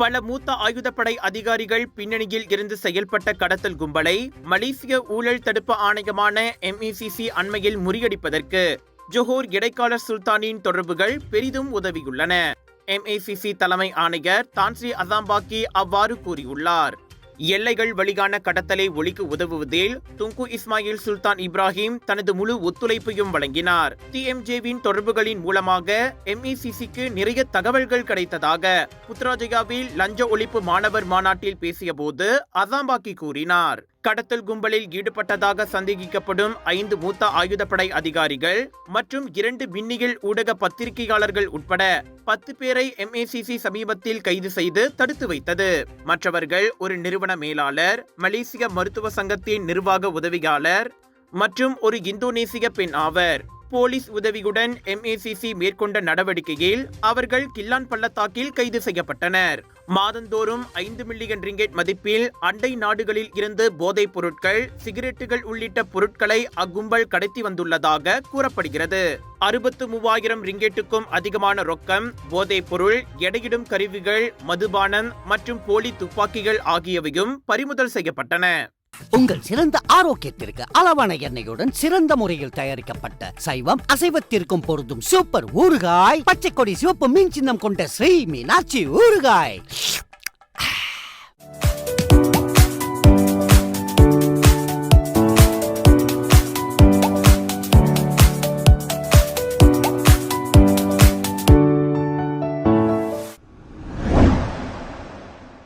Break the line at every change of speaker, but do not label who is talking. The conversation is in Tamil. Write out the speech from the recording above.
பல மூத்த ஆயுதப்படை அதிகாரிகள் பின்னணியில் இருந்து செயல்பட்ட கடத்தல் கும்பலை மலேசிய ஊழல் தடுப்பு ஆணையமான MECC அண்மையில் முறியடிப்பதற்கு ஜொஹோர் இடைக்கால சுல்தானின் தொடர்புகள் பெரிதும் உதவியுள்ளன. MECC தலைமை ஆணையர் தான்ஸ்ரீ அசாம்பாக்கி அவ்வாறு கூறியுள்ளார். எல்லைகள் வழியான கடத்தலை ஒழிக்க உதவுவதில் துங்கு இஸ்மாயில் சுல்தான் இப்ராஹிம் தனது முழு ஒத்துழைப்பையும் வழங்கினார். TMJவின் தொடர்புகளின் மூலமாக MECCக்கு நிறைய தகவல்கள் கிடைத்ததாக புத்ராஜயாவில் லஞ்ச ஒழிப்பு மாணவர் மாநாட்டில் பேசியபோது அசாம்பாக்கி கூறினார். கடத்தல் கும்பலில் ஈடுபட்டதாக சந்தேகிக்கப்படும் 5 மூத்த ஆயுதப்படை அதிகாரிகள் மற்றும் 2 விண்ணியல் ஊடக பத்திரிகையாளர்கள் உட்பட 10 பேரை MECC சமீபத்தில் கைது செய்து தடுத்து வைத்தது. மற்றவர்கள் ஒரு நிறுவன மேலாளர், மலேசிய மருத்துவ சங்கத்தின் நிர்வாக உதவியாளர் மற்றும் ஒரு இந்தோனேசிய பெண் ஆவர். போலீஸ் உதவியுடன் MECC மேற்கொண்ட நடவடிக்கையில் அவர்கள் கில்லான் பள்ளத்தாக்கில் கைது செய்யப்பட்டனர். மாதந்தோறும் 5 மில்லியன் ரிங்கெட் மதிப்பில் அண்டை நாடுகளில் இருந்து போதைப் பொருட்கள், சிகரெட்டுகள் உள்ளிட்ட பொருட்களை அக்கும்பல் கடத்தி வந்துள்ளதாக கூறப்படுகிறது. 63,000 ரிங்கெட்டுக்கும் அதிகமான ரொக்கம், போதைப் பொருள், எடையிடும் கருவிகள், மதுபானம் மற்றும் போலி துப்பாக்கிகள் ஆகியவையும் பறிமுதல் செய்யப்பட்டன.
உங்கள் சிறந்த ஆரோக்கியத்திற்கு அளவான எண்ணெயுடன் சிறந்த முறையில் தயாரிக்கப்பட்ட சைவம் அசைவத்திற்கும் பொருந்தும் சூப்பர் ஊறுகாய், பச்சை கொடி சிவப்பு மீன் சின்னம் கொண்ட ஸ்ரீ மீனாட்சி ஊறுகாய்.